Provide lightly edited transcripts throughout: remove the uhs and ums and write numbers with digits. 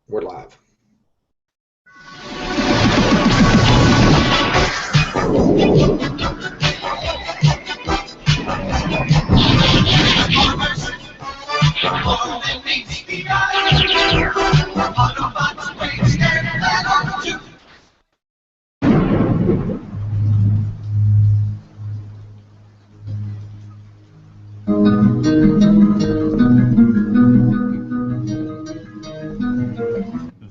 We're live.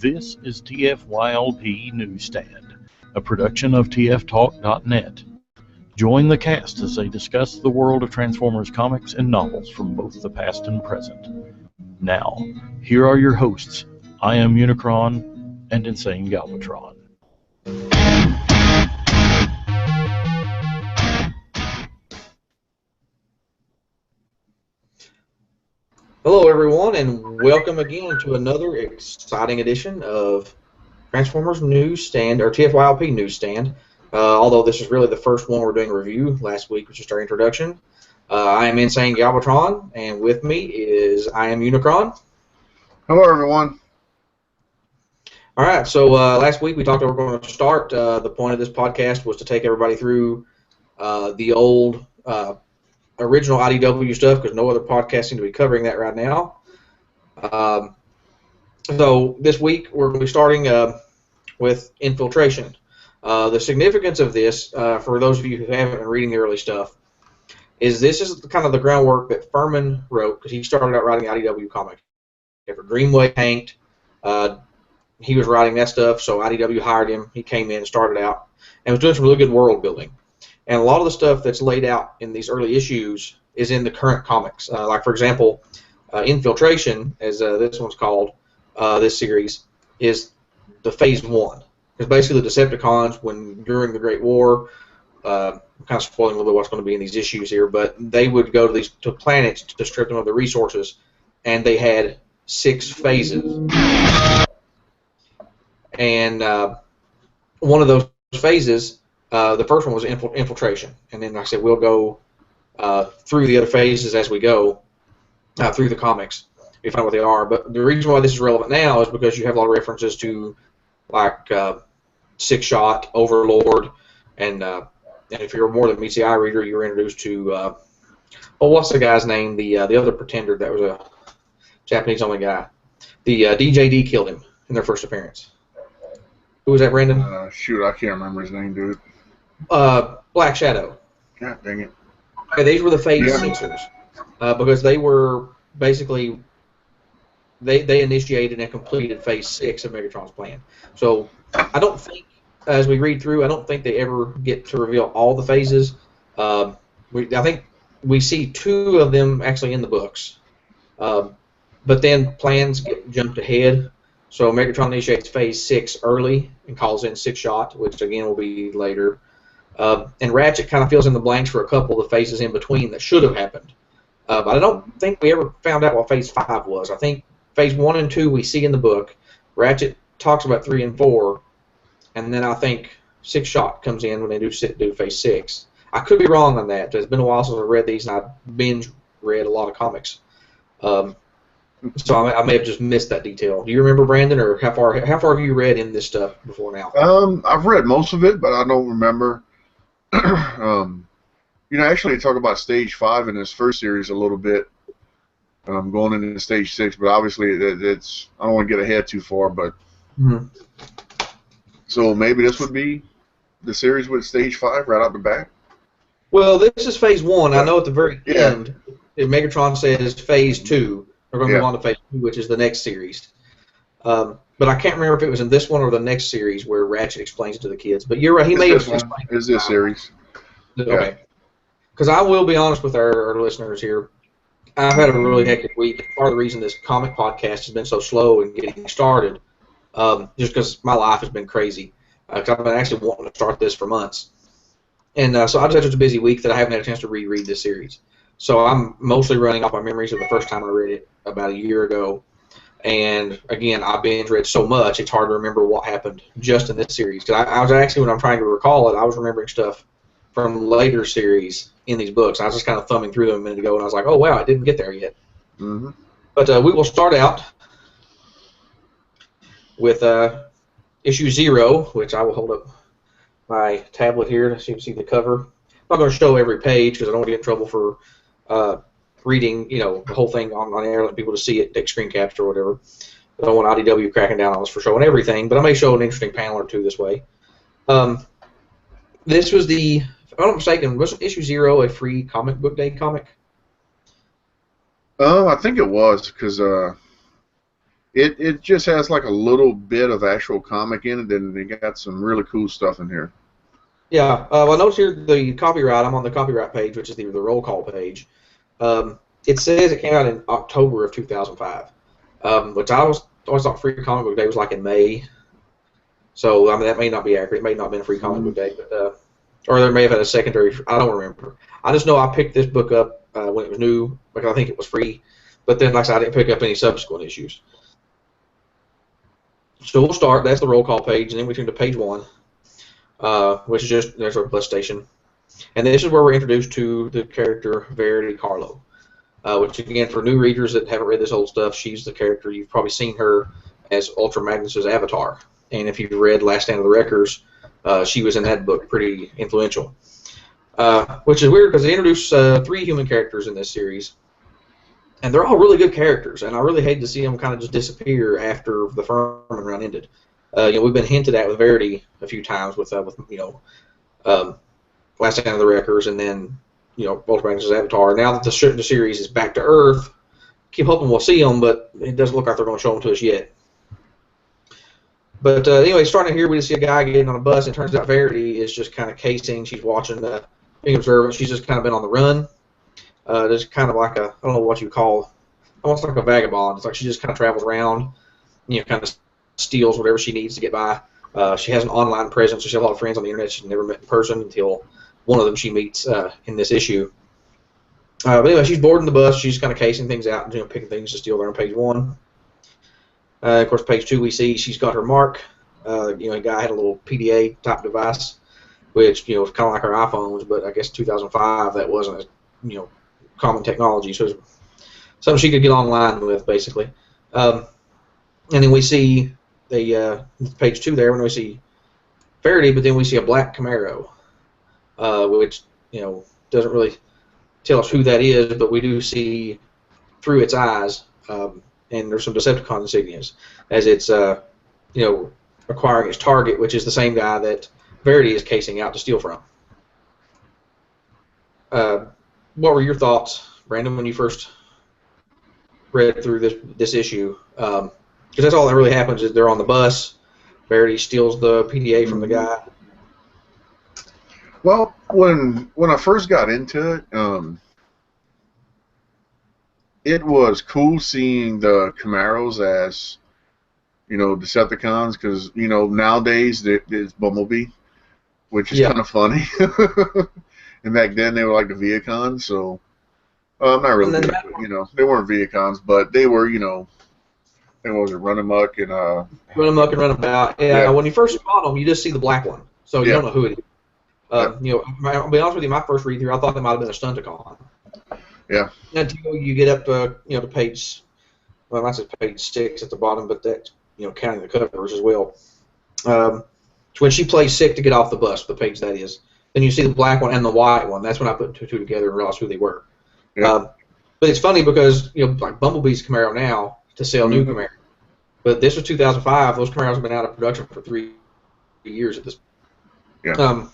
This is TFYLP Newsstand, a production of TFTalk.net. Join the cast as they discuss the world of Transformers comics and novels from both the past and present. Now, here are your hosts. I am Unicron and Insane Galvatron. Hello, everyone, and welcome again to another exciting edition of Transformers Newsstand, or TFYLP Newsstand. Although this is really the first one we're doing a review. Last week was just our introduction. I am Insane Galvatron, and with me is I am Unicron. Hello, everyone. All right, so last week we talked about we're going to start. The point of this podcast was to take everybody through the old original IDW stuff, because no other podcast seems to be covering that right now. So this week we're going to be starting with Infiltration. The significance of this, for those of you who haven't been reading the early stuff, is this is kind of the groundwork that Furman wrote, because he started out writing IDW comics. After Greenway tanked, he was writing that stuff, so IDW hired him. He came in, started out, and was doing some really good world building. And a lot of the stuff that's laid out in these early issues is in the current comics. Like, for example, Infiltration, as this one's called, this series, is the Phase 1. It's basically the Decepticons, during the Great War, I'm kind of spoiling a little bit what's going to be in these issues here, but they would go to planets to strip them of their resources, and they had 6 phases. And one of those phases, the first one was Infiltration, and then like I said, we'll go through the other phases as we go through the comics. You find what they are, but the reason why this is relevant now is because you have a lot of references to like Six Shot, Overlord, and if you're more than a meets the eye reader, you're introduced to what's the guy's name? The other Pretender that was a Japanese only guy. The DJD killed him in their first appearance. Who was that, Brandon? Shoot, I can't remember his name, dude. Black Shadow. God dang it. Okay, these were the Phase Sixers, because they were basically they initiated and completed Phase 6 of Megatron's plan. So I don't think, as we read through, I don't think they ever get to reveal all the phases. I think we see 2 of them actually in the books, but then plans get jumped ahead. So Megatron initiates Phase 6 early and calls in Six Shot, which again will be later. And Ratchet kind of fills in the blanks for a couple of the phases in between that should have happened. But I don't think we ever found out what Phase 5 was. I think Phase 1 and 2 we see in the book. Ratchet talks about 3 and 4. And then I think Six Shot comes in when they do Phase 6. I could be wrong on that. It's been a while since I read these, and I binge read a lot of comics. So I may have just missed that detail. Do you remember, Brandon, or how far have you read in this stuff before now? I've read most of it, but I don't remember. Actually, talk about Stage 5 in this first series a little bit. Going into Stage 6, but obviously it's I don't want to get ahead too far, but so maybe this would be the series with Stage 5 right out the back. Well, this is Phase 1. I know at the very end, Megatron says Phase 2. We're going to move on to Phase 2, which is the next series. But I can't remember if it was in this one or the next series where Ratchet explains it to the kids. But you're right, he may have explained it. It's this series. Okay. Because I will be honest with our listeners here. I've had a really hectic week. Part of the reason this comic podcast has been so slow in getting started, just because my life has been crazy. I've been actually wanting to start this for months. And so I just had such a busy week that I haven't had a chance to reread this series. So I'm mostly running off my memories of the first time I read it about a year ago. And again, I binge read so much, it's hard to remember what happened just in this series. Because I was actually, when I'm trying to recall it, I was remembering stuff from later series in these books. I was just kind of thumbing through them a minute ago, and I was like, oh, wow, I didn't get there yet. Mm-hmm. But we will start out with issue 0, which I will hold up my tablet here so you can see the cover. I'm not going to show every page because I don't want to get in trouble for reading, the whole thing on air, letting people to see it, take screen caps or whatever. I don't want IDW cracking down on us for showing everything, but I may show an interesting panel or two this way. This was if I'm not mistaken, wasn't issue 0 a free comic book day comic? I think it was, because it just has like a little bit of actual comic in it, and they got some really cool stuff in here. Yeah. Well, notice here the copyright. I'm on the copyright page, which is the roll call page. It says it came out in October of 2005, which I always thought Free Comic Book Day was like in May. So, I mean, that may not be accurate. It may not have been a Free Comic Book Day, but or they may have had a secondary. I don't remember. I just know I picked this book up when it was new because I think it was free. But then, like I said, I didn't pick up any subsequent issues. So we'll start. That's the roll call page, and then we turn to page 1, which is just there's our bus station, and this is where we're introduced to the character Verity Carlo, which again for new readers that haven't read this old stuff, she's the character you've probably seen her as Ultra Magnus's avatar, and if you've read Last Stand of the Wreckers, she was in that book, pretty influential. Which is weird because they introduced 3 human characters in this series. And they're all really good characters, and I really hate to see them kind of just disappear after the Furman run ended. We've been hinted at with Verity a few times with Last Stand of the Wreckers, and then Ultra Magnus' Avatar. Now that the series is back to Earth, keep hoping we'll see them, but it doesn't look like they're going to show them to us yet. But anyway, starting here, we just see a guy getting on a bus, and it turns out Verity is just kind of casing. She's watching, being observant. She's just kind of been on the run. There's kind of like I don't know what you call, almost like a vagabond. It's like she just kind of travels around, kind of steals whatever she needs to get by. She has an online presence, so she has a lot of friends on the internet she's never met in person until one of them she meets in this issue. But anyway, she's boarding the bus. She's kind of casing things out and picking things to steal there on page 1. Of course, page 2 we see she's got her mark. A guy had a little PDA type device, which was kind of like our iPhones, but I guess 2005 that wasn't as common technology, so it was something she could get online with, basically. And then we see page 2 there when we see Verity, but then we see a black Camaro, which doesn't really tell us who that is, but we do see through its eyes, and there's some Decepticon insignias as it's acquiring its target, which is the same guy that Verity is casing out to steal from. What were your thoughts, Brandon, when you first read through this issue? Because that's all that really happens is they're on the bus. Verity steals the PDA from the guy. Well, when I first got into it, it was cool seeing the Camaros as Decepticons, because nowadays it's Bumblebee, which is kind of funny. And back then they were like the Viacons, so not really, but, they weren't Viacons, but they were, they was Run Amok and Run Amok and Run About. Yeah, when you first spot them, you just see the black one, so you don't know who it is. I'll be honest with you, my first read through, I thought they might have been a Stunticon. Yeah. Until you get up to to page, well, I said page 6 at the bottom, but that's counting the covers as well. When she plays sick to get off the bus, the page that is. Then you see the black one and the white one. That's when I put 2 together and realized who they were. Yeah. But it's funny because like Bumblebee's Camaro now to sell new Camaro, but this was 2005. Those Camaros have been out of production for 3 years at this point. Yeah.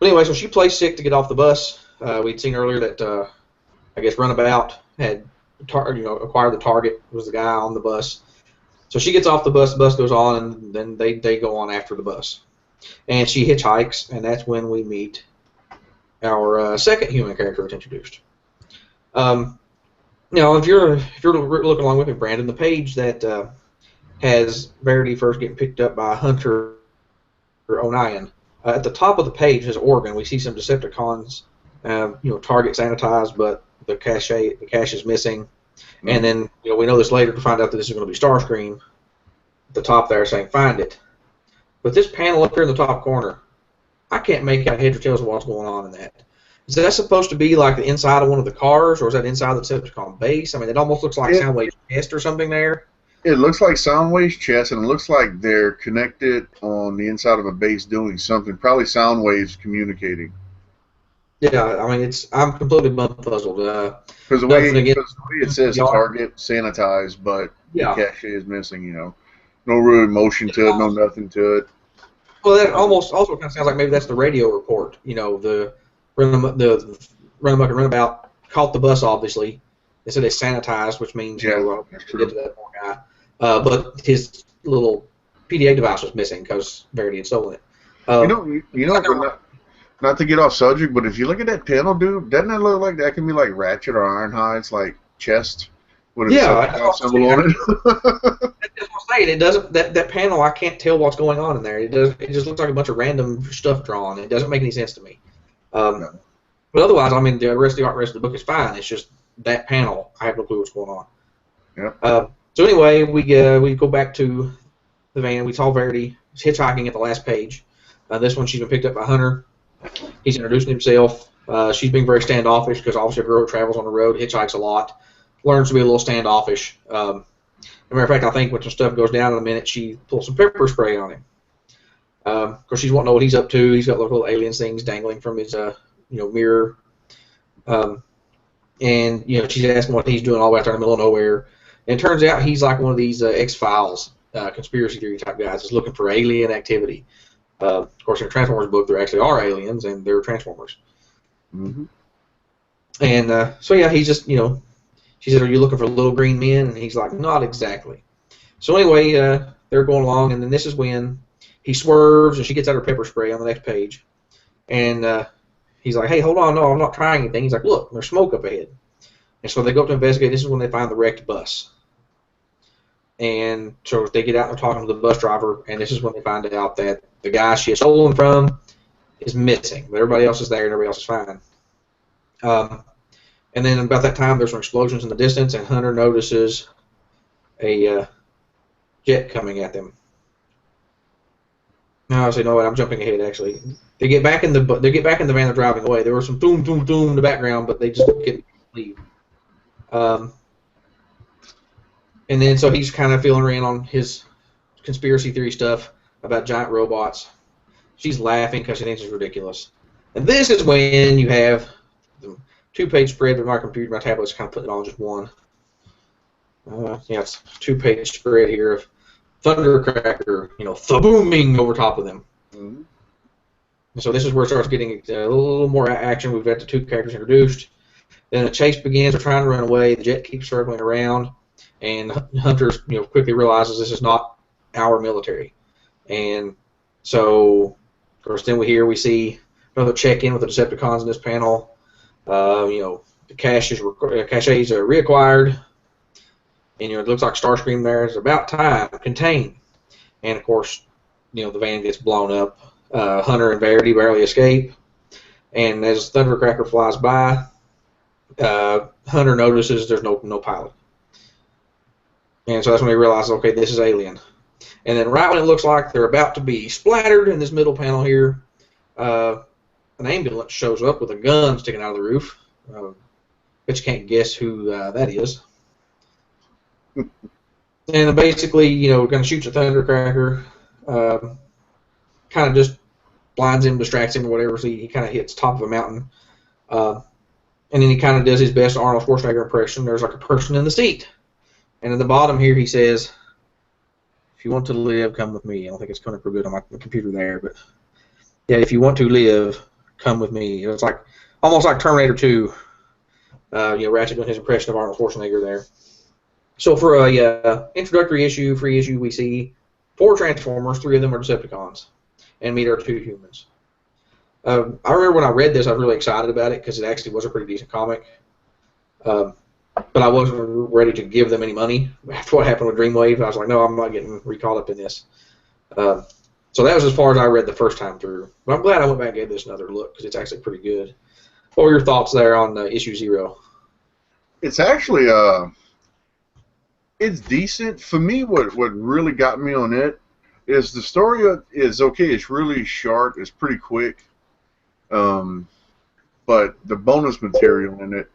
But anyway, so she plays sick to get off the bus. We'd seen earlier that I guess Runabout had acquired the target. Was the guy on the bus. So she gets off the bus goes on, and then they go on after the bus. And she hitchhikes, and that's when we meet our second human character that's introduced. If you're looking along with me, Brandon, the page that has Verity first getting picked up by Hunter O'Neill, at the top of the page is Oregon. We see some Decepticons, target sanitized, but the cache is missing. And then we know this later to find out that this is going to be Starscream. At the top there saying "Find it." But this panel up here in the top corner, I can't make out heads or tails of what's going on in that. Is that supposed to be like the inside of one of the cars, or is that inside the Decepticon base? I mean, it almost looks like Soundwave's chest or something there. It looks like Soundwave's chest, and it looks like they're connected on the inside of a base doing something. Probably Soundwave's communicating. Yeah, I mean, I'm completely puzzled. Because Nothing against the way it says y'all. target sanitized, but the Yeah. cache is missing. No real emotion to it, no nothing to it. Well, that almost also kind of sounds like maybe that's the radio report. The run amok and runabout caught the bus, obviously. They said it's sanitized, which means Yeah, we'll get to that poor guy. But his little PDA device was missing because Verity had stolen it. Not to get off subject, but if you look at that panel, dude, doesn't that look like that can be like Ratchet or Ironhide's like chest with a symbol on it? That's what I'm saying. It doesn't that panel. I can't tell what's going on in there. It just looks like a bunch of random stuff drawn. It doesn't make any sense to me. No. But otherwise, I mean, the rest of the book is fine. It's just that panel. I have no clue what's going on. Yeah. So anyway, we go back to the van. We saw Verity hitchhiking at the last page. This one, she's been picked up by Hunter. He's introducing himself. She's being very standoffish because obviously a girl who travels on the road, hitchhikes a lot, learns to be a little standoffish. As a matter of fact, I think when some stuff goes down in a minute, she pulls some pepper spray on him. Of course, she's wanting to know what he's up to. He's got little alien things dangling from his mirror. And she's asking what he's doing all the way out there in the middle of nowhere. And it turns out he's like one of these X-Files conspiracy theory type guys that's looking for alien activity. Of course, in the Transformers book, there actually are aliens, and they're Transformers. Mm-hmm. And so, yeah, he's just, she said, "Are you looking for little green men?" And he's like, "Not exactly." So anyway, they're going along, and then this is when he swerves, and she gets out her pepper spray on the next page. And he's like, "Hey, hold on, no, I'm not trying anything." He's like, "Look, there's smoke up ahead." And so they go up to investigate. This is when they find the wrecked bus. And so they get out and they're talking to the bus driver, and this is when they find out that the guy she had stolen from is missing. But everybody else is there, and everybody else is fine. And then about that time, there's some explosions in the distance, and Hunter notices a jet coming at them. No, I say no. I'm jumping ahead. Actually, they get back in the van. They're driving away. There was some boom, boom, boom in the background, but they just couldn't leave. And then so he's kind of filling her in on his conspiracy theory stuff about giant robots. She's laughing because she thinks it's ridiculous. And this is when you have the 2-page spread, but my computer, my tablet's kind of putting it on just one. Yeah, it's a 2-page spread here of Thundercracker, booming over top of them. Mm-hmm. And so this is where it starts getting a little more action. We've got the 2 characters introduced. Then a chase begins. They're trying to run away. The jet keeps circling around. And Hunter, quickly realizes this is not our military, and so, of course, then we see another check-in with the Decepticons in this panel. The caches are reacquired, and it looks like Starscream there is about time, contain, and of course, the van gets blown up. Hunter and Verity barely escape, and as Thundercracker flies by, Hunter notices there's no pilot. And so that's when he realizes, okay, this is alien. And then right when it looks like they're about to be splattered in this middle panel here, an ambulance shows up with a gun sticking out of the roof. Bet you can't guess who that is. And basically, kind of shoots a Thundercracker, kind of just blinds him, distracts him, or whatever. So he kind of hits top of a mountain. And then he kind of does his best Arnold Schwarzenegger impression. There's like a person in the seat. And at the bottom here, he says, "If you want to live, come with me." I don't think it's coming up real good on my computer there, but yeah, if you want to live, come with me. It's like almost like Terminator 2. Ratchet doing his impression of Arnold Schwarzenegger there. So for a introductory issue, free issue, we see 4 Transformers. 3 of them are Decepticons, and meet our 2 humans. I remember when I read this, I was really excited about it because it actually was a pretty decent comic. But I wasn't ready to give them any money after what happened with Dreamwave. I was like, no, I'm not getting recalled up in this. So that was as far as I read the first time through. But I'm glad I went back and gave this another look because it's actually pretty good. What were your thoughts there on issue 0? It's actually it's decent. For me, what really got me on it is the story is okay. It's really short. It's pretty quick. But the bonus material in it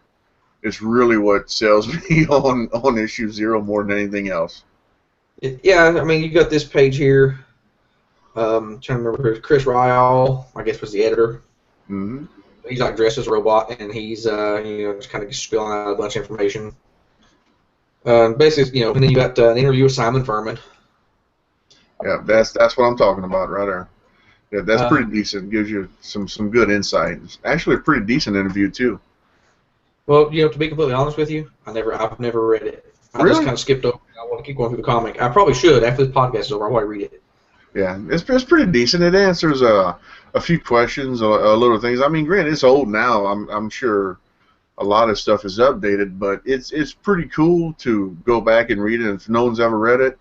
is really what sells me on issue 0 more than anything else. Yeah, I mean, you got this page here. Trying to remember, Chris Ryall, I guess, was the editor. Mm-hmm. He's like dressed as a robot, and he's just kind of spilling out a bunch of information. Basically, and then you got an interview with Simon Furman. Yeah, that's what I'm talking about right there. Yeah, that's pretty Um, decent. Gives you some good insight. It's actually a pretty decent interview too. Well, to be completely honest with you, I've never read it. I just Really? kind of skipped over. I want to keep going through the comic. I probably should after this podcast is over. I want to read it. Yeah, it's pretty decent. It answers a few questions, a little things. I mean, granted, it's old now. I'm sure a lot of stuff is updated, but it's pretty cool to go back and read it. And if no one's ever read it,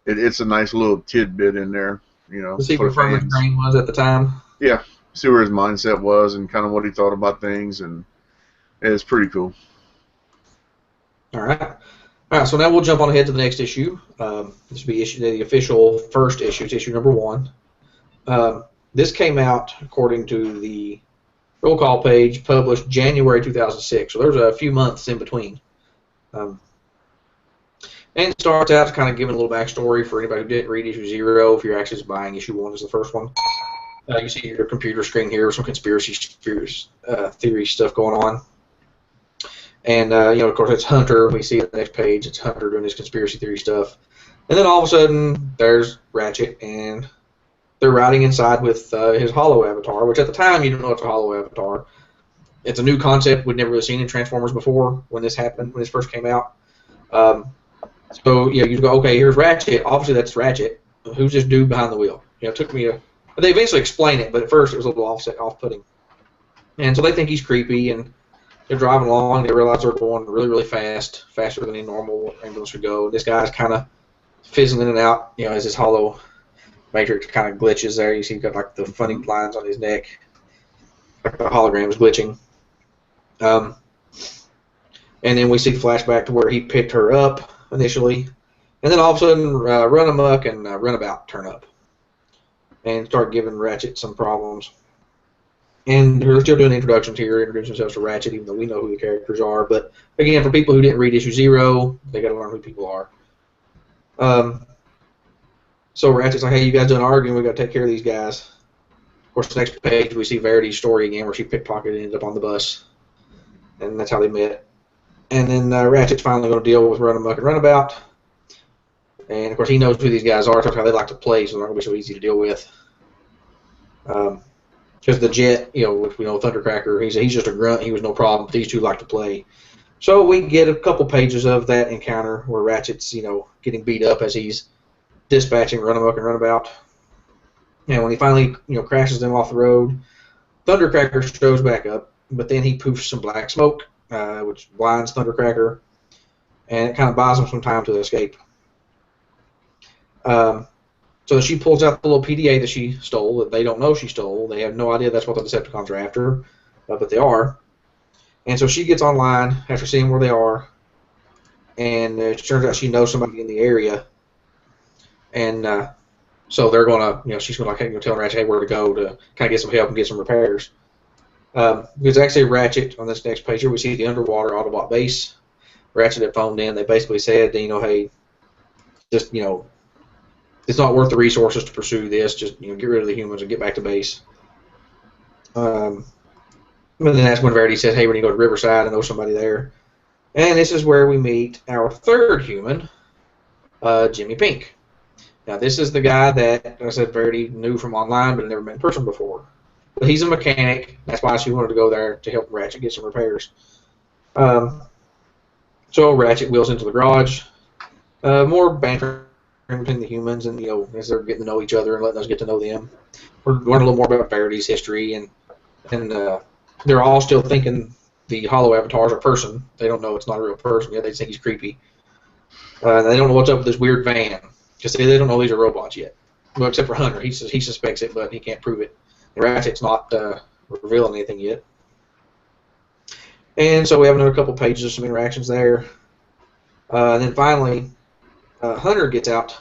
it's a nice little tidbit in there, To see for where Furman's fans. brain was at the time. Yeah, see where his mindset was and kind of what he thought about things, and it's pretty cool. All right. All right, so now we'll jump on ahead to the next issue. This will be the official first issue. It's issue number 1. This came out, according to the roll call page, published January 2006. So there's a few months in between. And it starts out kind of giving a little backstory for anybody who didn't read issue 0. If you're actually just buying issue 1 as the first one. You see your computer screen here with some conspiracy theory stuff going on. And, of course, it's Hunter. We see on the next page, it's Hunter doing his conspiracy theory stuff. And then all of a sudden, there's Ratchet, and they're riding inside with his Hollow avatar, which at the time, you don't know it's a Hollow avatar. It's a new concept we'd never really seen in Transformers before when this happened, when this first came out. So, you go, okay, here's Ratchet. Obviously, that's Ratchet. Who's this dude behind the wheel? It took me But they eventually explain it, but at first it was a little off-putting. And so they think he's creepy, and they're driving along, and they realize they're going really, really fast, faster than any normal ambulance would go. This guy's kind of fizzling in and out, as his hollow matrix kind of glitches there. You see he's got like the funny lines on his neck, like the hologram's glitching. And then we see flashback to where he picked her up initially, and then all of a sudden Run Amok and Runabout turn up and start giving Ratchet some problems. And they're still doing introductions here, introducing themselves to Ratchet, even though we know who the characters are. But again, for people who didn't read issue 0, they got to learn who people are. So Ratchet's like, hey, you guys done arguing, we got to take care of these guys. Of course, the next page we see Verity's story again, where she pickpocketed and ended up on the bus, and that's how they met. And then Ratchet's finally going to deal with Run Amok and Runabout. And of course, he knows who these guys are. That's how they like to play, so they're not going to be so easy to deal with. Because the Jet, which we know Thundercracker, he's just a grunt. He was no problem. These two like to play. So we get a couple pages of that encounter where Ratchet's, getting beat up as he's dispatching Run Amok and Runabout. And when he finally, crashes them off the road, Thundercracker shows back up, but then he poofs some black smoke, which blinds Thundercracker, and it kind of buys him some time to escape. So she pulls out the little PDA that she stole, that they don't know she stole. They have no idea that's what the Decepticons are after, but they are. And so she gets online after seeing where they are, and it turns out she knows somebody in the area. And so they're going to, she's going to tell Ratchet hey, where to go to kind of get some help and get some repairs. Because actually Ratchet, on this next page here, we see the underwater Autobot base. Ratchet had phoned in. They basically said, hey, just, it's not worth the resources to pursue this. Just get rid of the humans and get back to base. But then that's when Verity says, "Hey, we're gonna go to Riverside and know somebody there." And this is where we meet our third human, Jimmy Pink. Now this is the guy that, like I said, Verity knew from online, but had never met in person before. But he's a mechanic. That's why she wanted to go there to help Ratchet get some repairs. So Ratchet wheels into the garage. More banter between the humans, and as they're getting to know each other and letting us get to know them, we're learning a little more about Verity's history, and they're all still thinking the Hollow Avatar is a person. They don't know it's not a real person yet. They think he's creepy. They don't know what's up with this weird van because they don't know these are robots yet. Well, except for Hunter, he suspects it, but he can't prove it. And Ratchet's not revealing anything yet. And so we have another couple pages of some interactions there, and then finally. Hunter gets out.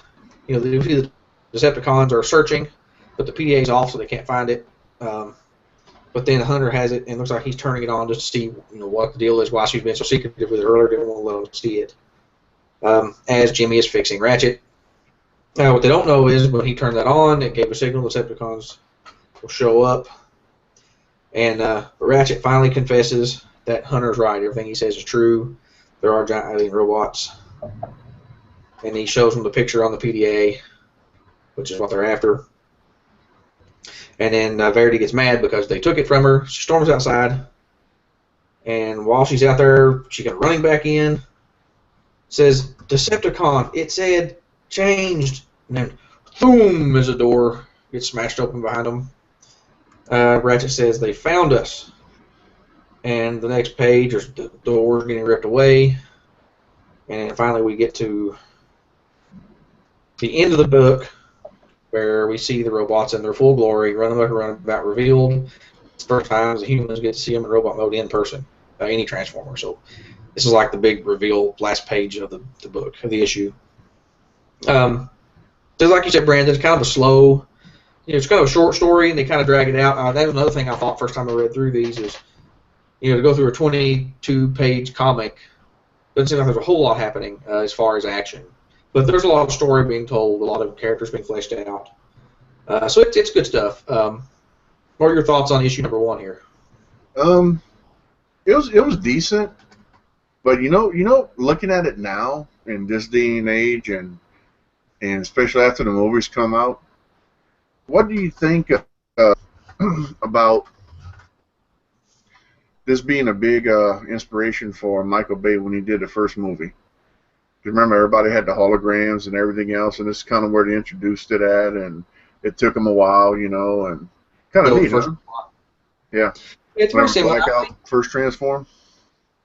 The Decepticons are searching, but the PDA is off, so they can't find it. But then Hunter has it, and it looks like he's turning it on just to see, what the deal is. Why she's been so secretive with it earlier, didn't want to let him see it. As Jimmy is fixing Ratchet, Now, what they don't know is when he turned that on, it gave a signal the Decepticons will show up. And Ratchet finally confesses that Hunter's right. Everything he says is true. There are giant alien robots. And he shows them the picture on the PDA, which is what they're after. And then Verity gets mad because they took it from her. She storms outside. And while she's out there, she comes running back in. Says, Decepticon, it said changed. And then, boom, as a door gets smashed open behind them. Ratchet says, they found us. And the next page, there's the doors getting ripped away. And finally we get to the end of the book where we see the robots in their full glory, running about revealed. It's the first time the humans get to see them in robot mode in person, any Transformer. So this is like the big reveal last page of the book, of the issue. Just like you said, Brandon, it's kind of a slow, it's kind of a short story, and they kind of drag it out. That was another thing I thought first time I read through these is, to go through a 22-page comic, doesn't seem like there's a whole lot happening as far as action. But there's a lot of story being told, a lot of characters being fleshed out. So it's good stuff. What are your thoughts on issue number 1 here? It was decent, but looking at it now in this day and age, and especially after the movies come out, what do you think about this being a big inspiration for Michael Bay when he did the first movie? Remember, everybody had the holograms and everything else, and this is kind of where they introduced it at, and it took them a while, and kind of neat, huh? Yeah. It's very similar. Blackout first transform?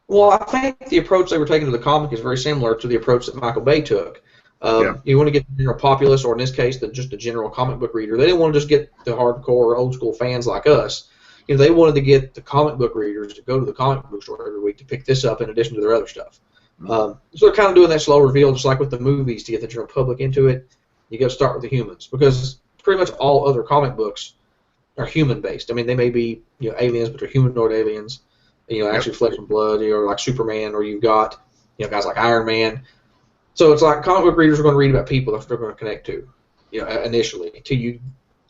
Well, I think the approach they were taking to the comic is very similar to the approach that Michael Bay took. You want to get the general populace, or in this case, just the general comic book reader. They didn't want to just get the hardcore, old-school fans like us. They wanted to get the comic book readers to go to the comic book store every week to pick this up in addition to their other stuff. So they're kind of doing that slow reveal, just like with the movies, to get the general public into it. You got to start with the humans, because pretty much all other comic books are human-based. I mean, they may be aliens, but they're humanoid aliens. Actually flesh and blood. Like Superman, or you've got guys like Iron Man. So it's like comic book readers are going to read about people that they're going to connect to, initially, until you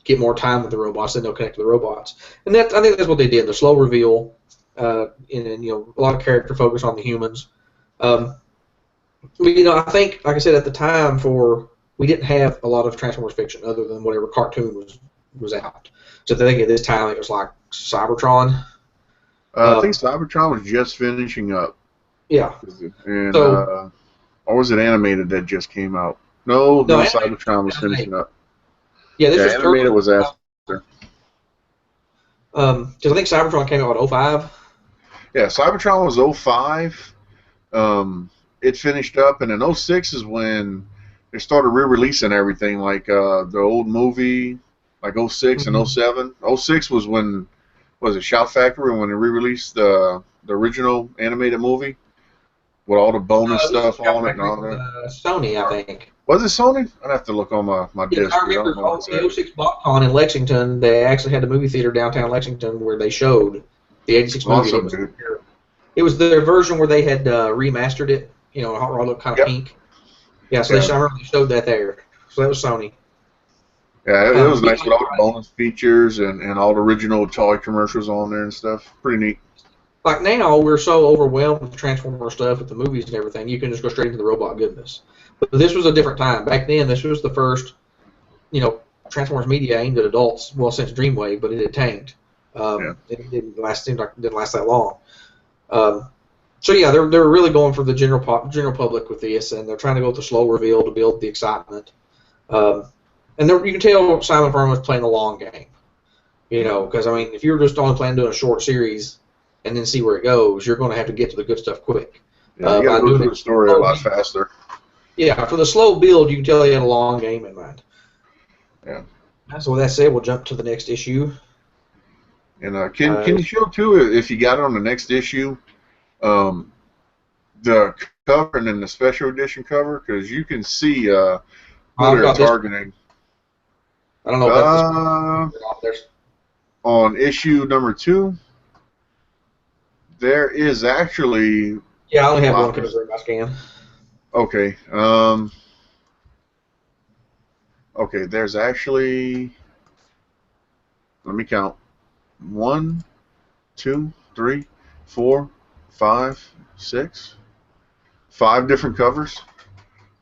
get more time with the robots, then they'll connect to the robots. And I think that's what they did. The slow reveal, and a lot of character focus on the humans. I think, like I said, at the time, we didn't have a lot of Transformers fiction other than whatever cartoon was out. So I think at this time it was like Cybertron. I think Cybertron was just finishing up. Yeah. And or was it animated that just came out? No, Cybertron was finishing up. Yeah, this was animated was after. Because I think Cybertron came out in 2005. Yeah, Cybertron was 2005. It finished up, and in 2006 is when they started re-releasing everything, like the old movie, like 2006 and 2007. 2006 was when, was it Shout Factory, when they re-released the original animated movie with all the bonus stuff on it and all that? Sony, I think. Was it Sony? I'd have to look on my disc. I remember the 06 BotCon in Lexington, they actually had a movie theater downtown Lexington where they showed the 86 movie. Awesome, it was their version where they had remastered it, Hot Rod looked kind of pink. Yeah, so I remember they showed that there. So that was Sony. Yeah, it was nice with all the bonus features and all the original toy commercials on there and stuff. Pretty neat. Like now, we're so overwhelmed with Transformer stuff, with the movies and everything, you can just go straight into the robot goodness. But this was a different time. Back then, this was the first, Transformers media aimed at adults, well, since Dreamwave, but it had tanked. It didn't last that long. So yeah, they're really going for the general public with this, and they're trying to go with the slow reveal to build the excitement. And you can tell Simon Furman was playing the long game, because if you're just only planning doing a short series and then see where it goes, you're going to have to get to the good stuff quick. Yeah, you got to go through the story a lot faster. Yeah, for the slow build, you can tell he had a long game in mind. Yeah. So with that said, we'll jump to the next issue. And can you show too, if you got it on the next issue, the cover and then the special edition cover, because you can see who they're targeting. I don't know if that's on issue number 2, there is actually... Yeah, I only have one because of my scan. Okay. Okay, there's actually, let me count. 1, 2, 3, 4, 5, 6, 5 different covers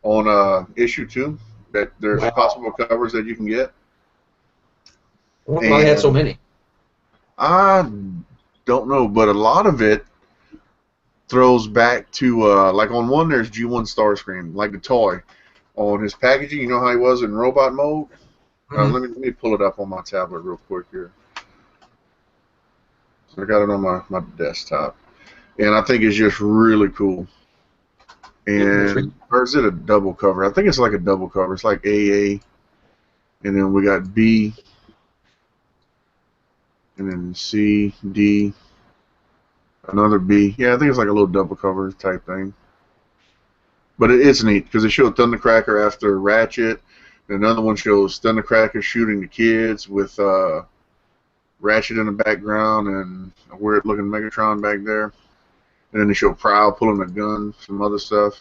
on issue 2. That there's Wow. possible covers that you can get. I wonder why they had so And many. I don't know, but a lot of it throws back to like on one there's G1 Starscream, like the toy. On his packaging, you know how he was in robot mode? Let me pull it up on my tablet real quick here. So I got it on my desktop. And I think it's just really cool. And or is it a double cover? I think it's like a double cover. It's like AA, and then we got B, and then C, D, another B. Yeah, I think it's like a little double cover type thing. But it's neat because they show Thundercracker after Ratchet. And another one shows Thundercracker shooting the kids with Ratchet in the background and a weird-looking Megatron back there. And then they show Prowl pulling a gun, some other stuff.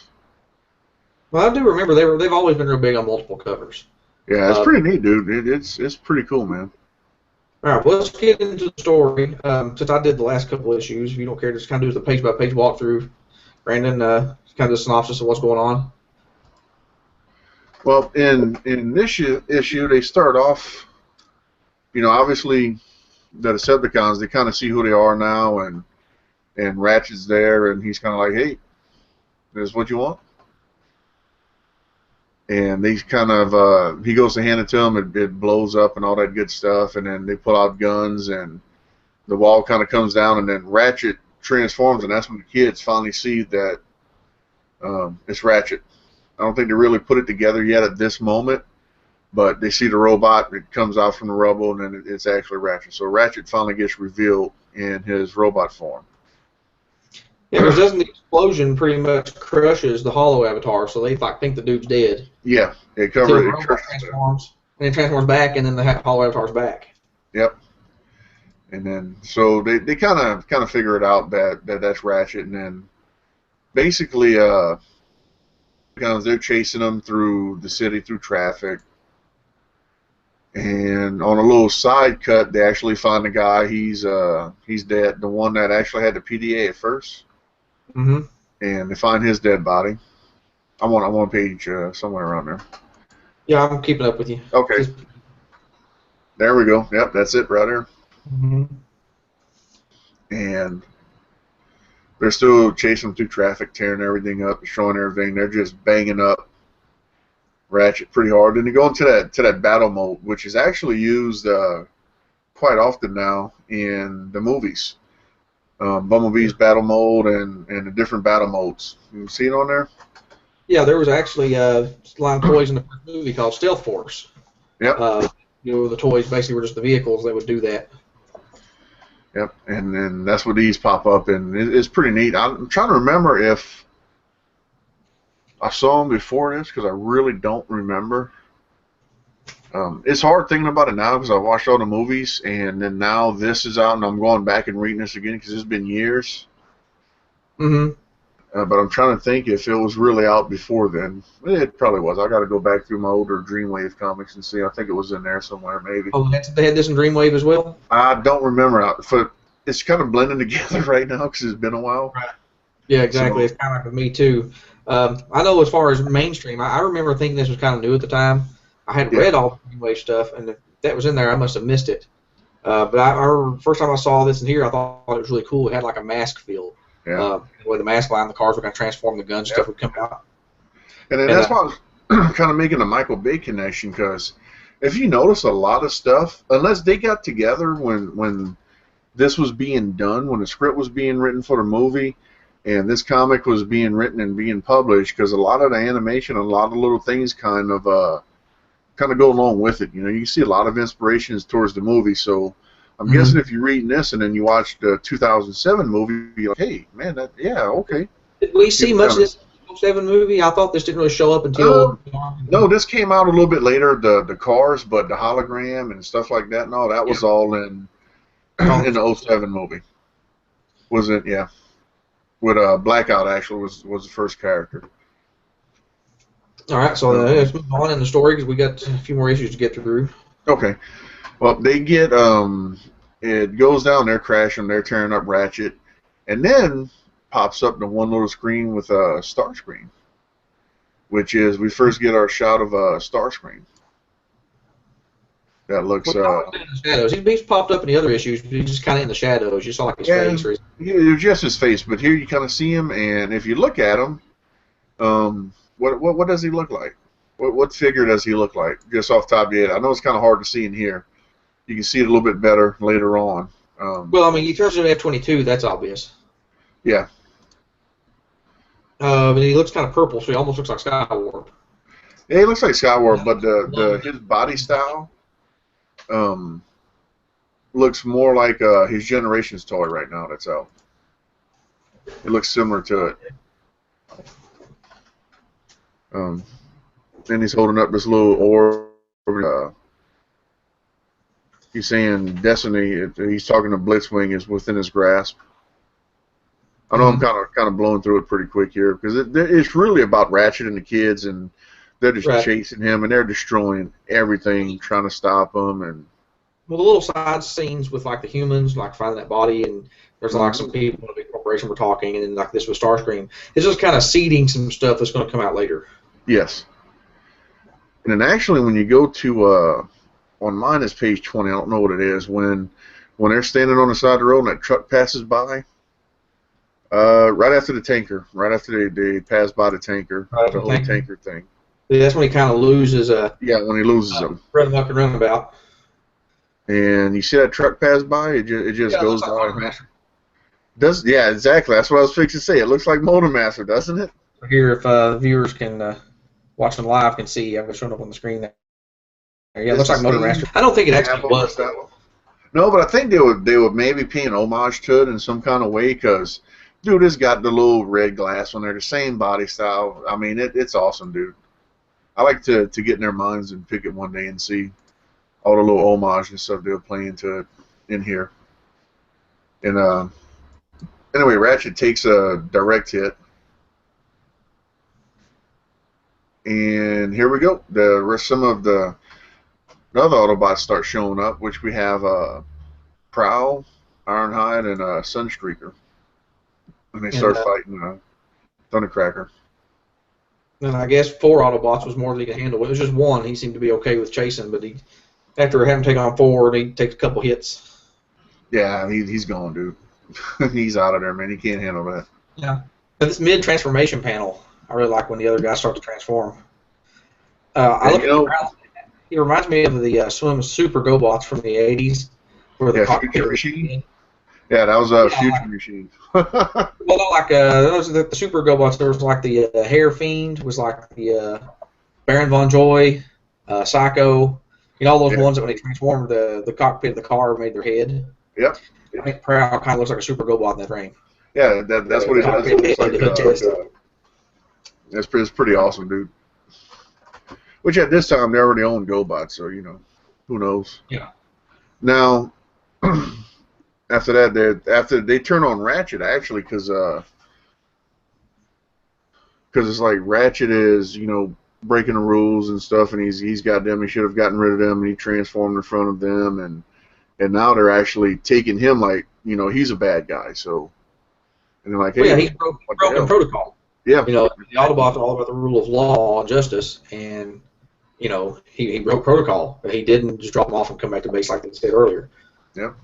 Well, I do remember they've always been real big on multiple covers. Yeah, it's pretty neat, dude. It's pretty cool, man. All right, well, let's get into the story. Since I did the last couple issues, if you don't care, just kind of do the page-by-page walkthrough. Brandon, kind of a synopsis of what's going on. Well, in this issue, they start off, obviously the Decepticons, they kind of see who they are now, and Ratchet's there, and he's kind of like, hey, this is what you want? And they kind of, he goes to hand it to him, it blows up and all that good stuff, and then they pull out guns, and the wall kind of comes down, and then Ratchet transforms, and that's when the kids finally see that it's Ratchet. I don't think they really put it together yet at this moment, but they see the robot, it comes out from the rubble, and then it's actually Ratchet. So Ratchet finally gets revealed in his robot form. Yeah, because doesn't the explosion pretty much crushes the Hollow avatar, so they think the dude's dead. Yeah, it transforms, and it transforms back, and then the Hollow avatar's back. Yep. And then so they kind of figure it out that's Ratchet, and then basically they're chasing them through the city, through traffic. And on a little side cut, they actually find the guy. He's dead. The one that actually had the PDA at first. Mm-hmm. And they find his dead body. I'm on page somewhere around there. Yeah, I'm keeping up with you. Okay. There we go. Yep, that's it right there. Mm-hmm. And they're still chasing through traffic, tearing everything up, destroying everything. They're just banging up Ratchet pretty hard. And they go into that battle mode, which is actually used quite often now in the movies. Bumblebee's battle mode and the different battle modes. You see it on there? Yeah, there was actually a line of toys in the first movie called Stealth Force. Yep. The toys basically were just the vehicles that would do that. Yep, and then that's what these pop up, and it's pretty neat. I'm trying to remember if I saw them before this, because I really don't remember. It's hard thinking about it now because I watched all the movies, and then now this is out, and I'm going back and reading this again because it's been years. Mm-hmm. But I'm trying to think if it was really out before then. It probably was. I got to go back through my older Dreamwave comics and see. I think it was in there somewhere, maybe. Oh, they had this in Dreamwave as well? I don't remember. It's kind of blending together right now because it's been a while. Right. Yeah, exactly. So, it's kind of like with me, too. I know as far as mainstream, I remember thinking this was kind of new at the time. I had read all the Dreamwave stuff, and if that was in there, I must have missed it. But first time I saw this in here, I thought it was really cool. It had like a mask field. Yeah. Where the mask line, the cars were going to transform, the gun stuff would come out. And then that's why I was kind of making a Michael Bay connection, because if you notice a lot of stuff, unless they got together when this was being done, when the script was being written for the movie, and this comic was being written and being published, because a lot of the animation and a lot of little things kind of go along with it. You can see a lot of inspirations towards the movie, so I'm guessing if you're reading this and then you watch the 2007 movie, you're like, hey, man, okay. Did we see much of this 2007 movie? I thought this didn't really show up until... No, this came out a little bit later, the cars, but the hologram and stuff like that, no, that was all in the 07 movie. Was it? Yeah. With Blackout, actually, was the first character. All right, so let's move on in the story because we got a few more issues to get through. Okay. Well, they get it goes down. They're crashing. They're tearing up Ratchet, and then pops up the one little screen with a Starscream, which is we first get our shot of Starscream. That looks. In the shadows. He's popped up in the other issues, but he's just kind of in the shadows. You saw like his face. Or it was just his face, but here you kind of see him, and if you look at him, what does he look like? What figure does he look like? Just off the top of your head, I know it's kind of hard to see in here. You can see it a little bit better later on. Well, I mean, he turns into F-22. That's obvious. Yeah. But he looks kind of purple, so he almost looks like Skywarp. Yeah, he looks like Skywarp, but his body style looks more like his Generations toy right now that's out. It looks similar to it. Then he's holding up this little orb. He's saying Destiny. He's talking to Blitzwing is within his grasp. I know I'm kind of blowing through it pretty quick here because it's really about Ratchet and the kids, and they're just chasing him and they're destroying everything, trying to stop him. And well, the little side scenes with like the humans, like finding that body, and there's like some people in a big corporation were talking, and then like this with Starscream. It's just kind of seeding some stuff that's going to come out later. Yes. And then actually, when you go to on mine is page 20. I don't know what it is. When they're standing on the side of the road and that truck passes by, right after the tanker, right after they pass by the tanker, the whole tanker thing. Yeah, that's when he kind of loses. Yeah, when he loses them. Run muck and runabout. And you see that truck pass by, it just goes by. Yeah, exactly. That's what I was fixing to say. It looks like Motor Master, doesn't it? Here, if viewers can watch them live, can see I've shown up on the screen there. Yeah, it looks like Motor Master. I don't think it actually was. No, but I think they would maybe pay an homage to it in some kind of way because, dude, it's got the little red glass on there, the same body style. I mean, it's awesome, dude. I like to get in their minds and pick it one day and see all the little homage and stuff they'll play into it in here. And anyway, Ratchet takes a direct hit. And here we go. Some of the other Autobots start showing up, which we have Prowl, Ironhide, and Sunstreaker. And they start fighting Thundercracker. And I guess 4 Autobots was more than he could handle. It was just 1 he seemed to be okay with chasing, but after having taken on 4, he takes a couple hits. Yeah, he's gone, dude. He's out of there, man. He can't handle that. Yeah. And this mid-transformation panel, I really like when the other guys start to transform. I look at Prowl. He reminds me of the Swim Super GoBots from the 80s. Where the Future Machine? Yeah, that was a Future Machine. Well, no, like those are the Super GoBots. There was like the Hair Fiend, was like the Baron Von Joy, Psycho. You know, all those ones that when they transformed the cockpit of the car made their head. Yep. I think Prowl kind of looks like a Super GoBot in that frame. Yeah, that's what he does. It looks like that's pretty awesome, dude. Which at this time they already own GoBots, so who knows? Yeah. Now, after that, they turn on Ratchet actually, because it's like Ratchet is breaking the rules and stuff, and he's got them. He should have gotten rid of them, and he transformed in front of them, and now they're actually taking him like he's a bad guy. So, and they're like, hey, he's broken protocol. Yeah. The Autobots are all about the rule of law and justice, and he broke protocol. He didn't just drop them off and come back to base like they said earlier. Yep.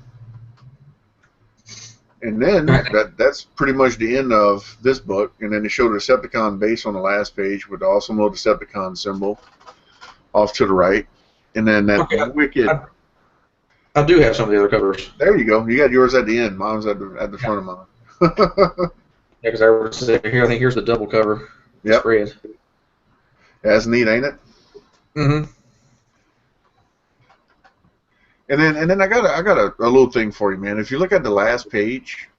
And then that's pretty much the end of this book. And then they show the Decepticon base on the last page with the awesome little Decepticon symbol off to the right. And then that wicked. I do have some of the other covers. There you go. You got yours at the end. Mine's at the front of mine. Yeah, because I was here. I think here's the double cover. Yep. Spread. That's neat, ain't it? Mm-hmm. And then I got a little thing for you, man. If you look at the last page,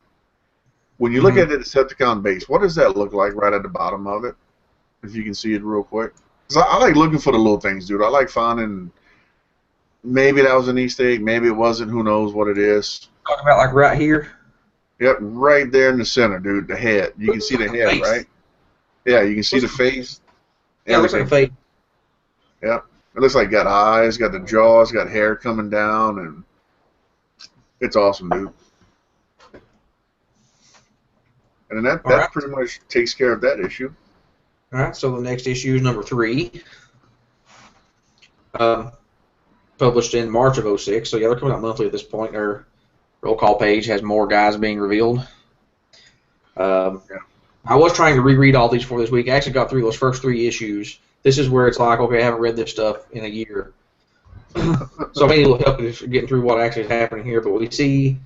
when you look at the Decepticon base, what does that look like right at the bottom of it? If you can see it real quick. Because I like looking for the little things, dude. I like finding maybe that was an Easter egg, maybe it wasn't. Who knows what it is? Talking about like right here. Yep, right there in the center, dude. The head. You can see the head, right? Yeah, you can see the face. Yeah, it looks like a face. Yeah, it looks like got eyes, got the jaws, got hair coming down, and it's awesome, dude. And that All right. pretty much takes care of that issue. All right. So the next issue is number 3. Published in March of 06. So yeah, they're coming out monthly at this point. Their roll call page has more guys being revealed. Yeah. I was trying to reread all these for this week. I actually got through those first 3 issues. This is where it's like, okay, I haven't read this stuff in a year. So I may need a little help in getting through what actually is happening here. But we see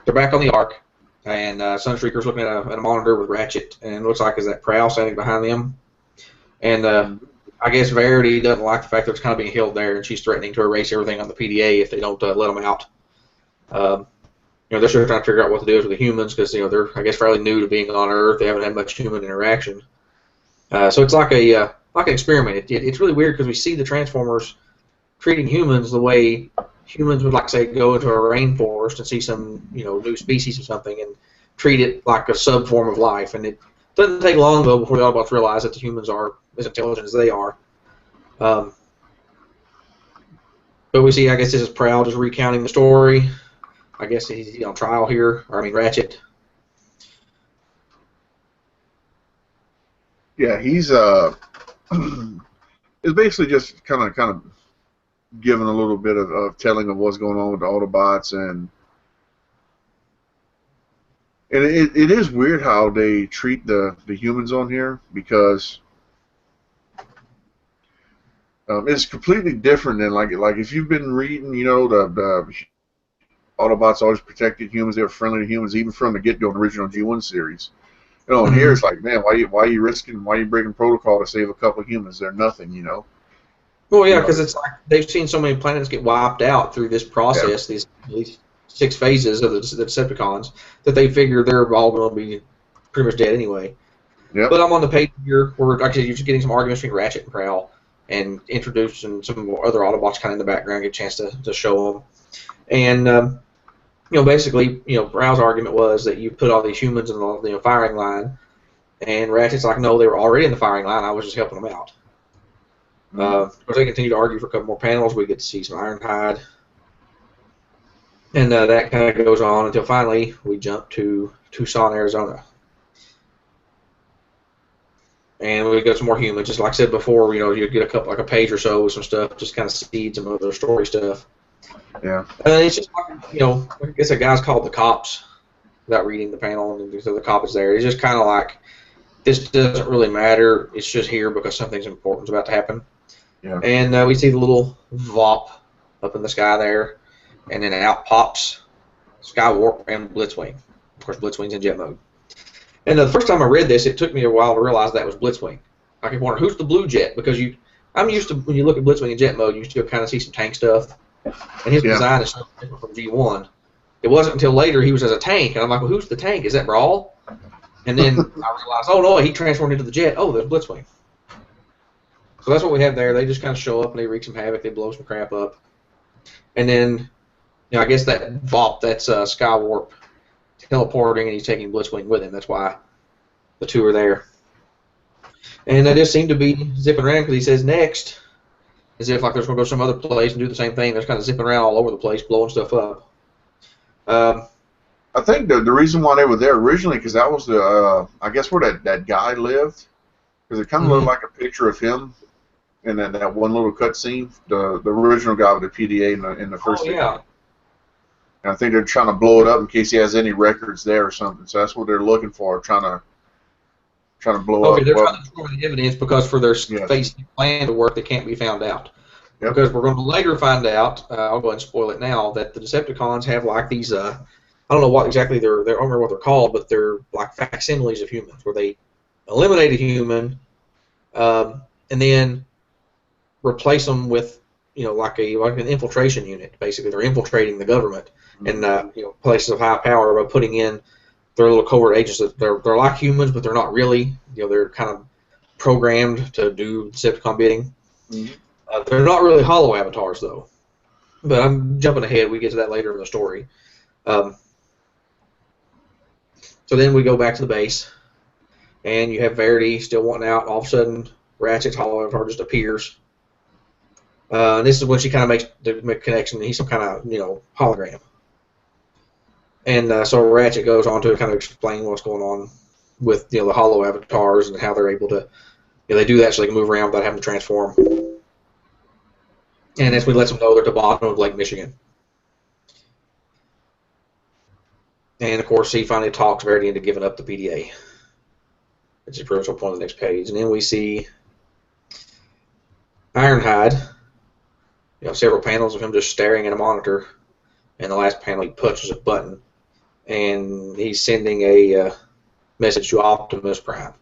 they're back on the Ark, and Sunstreaker's looking at a monitor with Ratchet, and it looks like is that Prowl standing behind them. And I guess Verity doesn't like the fact that it's kind of being held there, and she's threatening to erase everything on the PDA if they don't let them out. They're sort of trying to figure out what to do with the humans because they're, I guess, fairly new to being on Earth. They haven't had much human interaction. So it's like an experiment. It's really weird because we see the Transformers treating humans the way humans would, like, say, go into a rainforest and see some new species or something and treat it like a sub-form of life. And it doesn't take long, though, before the Autobots realize that the humans are as intelligent as they are. But we see, I guess this is Prowl just recounting the story. I guess he's on trial here, Ratchet. Yeah, he's it's basically just kind of giving a little bit of telling of what's going on with the Autobots, and it is weird how they treat the humans on here because it's completely different than like if you've been reading, the Autobots always protected humans. They were friendly to humans, even from the get-go, the original G1 series. And here it's like, man, why are you breaking protocol to save a couple of humans? They're nothing, Well, yeah, because it's like they've seen so many planets get wiped out through this process, these 6 phases of the Decepticons, that they figure they're all going to be pretty much dead anyway. Yep. But I'm on the page here where actually you're just getting some arguments between Ratchet and Prowl and introducing some other Autobots kind of in the background, get a chance to show them. And basically, Prowl's argument was that you put all these humans in the firing line, and Ratchet's like, no, they were already in the firing line. I was just helping them out. Of course, they continue to argue for a couple more panels. We get to see some Ironhide, and that kind of goes on until finally we jump to Tucson, Arizona, and we get some more humans. Just like I said before, you get a couple, like a page or so with some stuff, just kind of seeds some other story stuff. Yeah. It's just like, I guess a guy's called the cops without reading the panel, and so the cop is there. It's just kind of like, this doesn't really matter. It's just here because something's important is about to happen. Yeah. And we see the little VOP up in the sky there, and then out pops Skywarp and Blitzwing. Of course, Blitzwing's in jet mode. And the first time I read this, it took me a while to realize that was Blitzwing. I kept wondering, who's the blue jet? Because I'm used to, when you look at Blitzwing in jet mode, you still kind of see some tank stuff. And his design is so different from G1. It wasn't until later he was as a tank, and I'm like, well, who's the tank? Is that Brawl? And then I realized, oh, no, he transformed into the jet. Oh, there's Blitzwing. So that's what we have there. They just kind of show up, and they wreak some havoc. They blow some crap up. And then, I guess that VOP, that's Skywarp teleporting, and he's taking Blitzwing with him. That's why the 2 are there. And they just seem to be zipping around because he says next, as if like they're going to go some other place and do the same thing. They're kind of zipping around all over the place, blowing stuff up. I think the reason why they were there originally, because that was I guess where that guy lived, because it kind of looked like a picture of him in that one little cutscene, the original guy with the PDA in the first. Oh, yeah. And I think they're trying to blow it up in case he has any records there or something. So that's what they're looking for, trying to blow up. Okay, they're trying to destroy the evidence because for their phase plan to work, they can't be found out. Yep. Because we're going to later find out, I'll go ahead and spoil it now, that the Decepticons have like these, I don't know what exactly I don't remember what they're called, but they're like facsimiles of humans, where they eliminate a human and then replace them with, like an infiltration unit. Basically, they're infiltrating the government and places of high power by putting in their little covert agents. They're like humans, but they're not really. They're kind of programmed to do Decepticon bidding. Mm-hmm. They're not really hollow avatars, though. But I'm jumping ahead. We get to that later in the story. So then we go back to the base, and you have Verity still wanting out. All of a sudden, Ratchet's hollow avatar just appears. And this is when she kind of makes the connection. He's some kind of hologram. And so Ratchet goes on to kind of explain what's going on with the hollow avatars and how they're able to they do that so they can move around without having to transform. And as we let them know they're at the bottom of Lake Michigan. And of course he finally talks very into giving up the PDA. Which is pretty much up on the next page. And then we see Ironhide. Several panels of him just staring at a monitor. And the last panel he punches a button. And he's sending a message to Optimus Prime.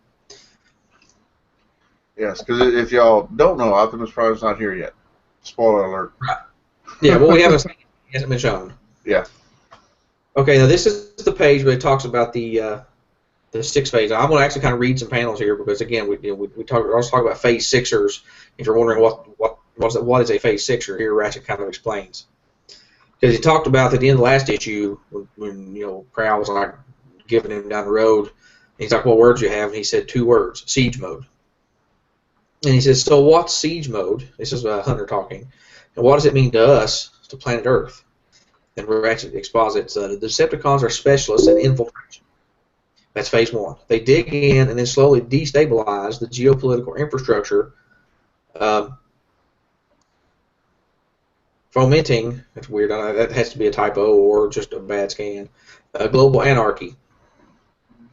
Yes, because if y'all don't know, Optimus Prime's not here yet. Spoiler alert. Right. Yeah, well, we haven't seen it. He hasn't been shown. Yeah. Okay, now this is the page where it talks about the 6 phase. I'm going to actually kind of read some panels here because again, we also talk about phase sixers. If you're wondering what is a phase sixer, here Ratchet kind of explains. Because he talked about at the end of the last issue when Prowl was like giving him down the road. And he's like, "What words do you have?" And he said 2 words: siege mode. And he says, "So what's siege mode?" This is Hunter talking. "And what does it mean to us, to planet Earth?" And Ratchet exposits, the Decepticons are specialists in infiltration. That's phase 1. They dig in and then slowly destabilize the geopolitical infrastructure, fomenting, that's weird, that has to be a typo or just a bad scan, global anarchy.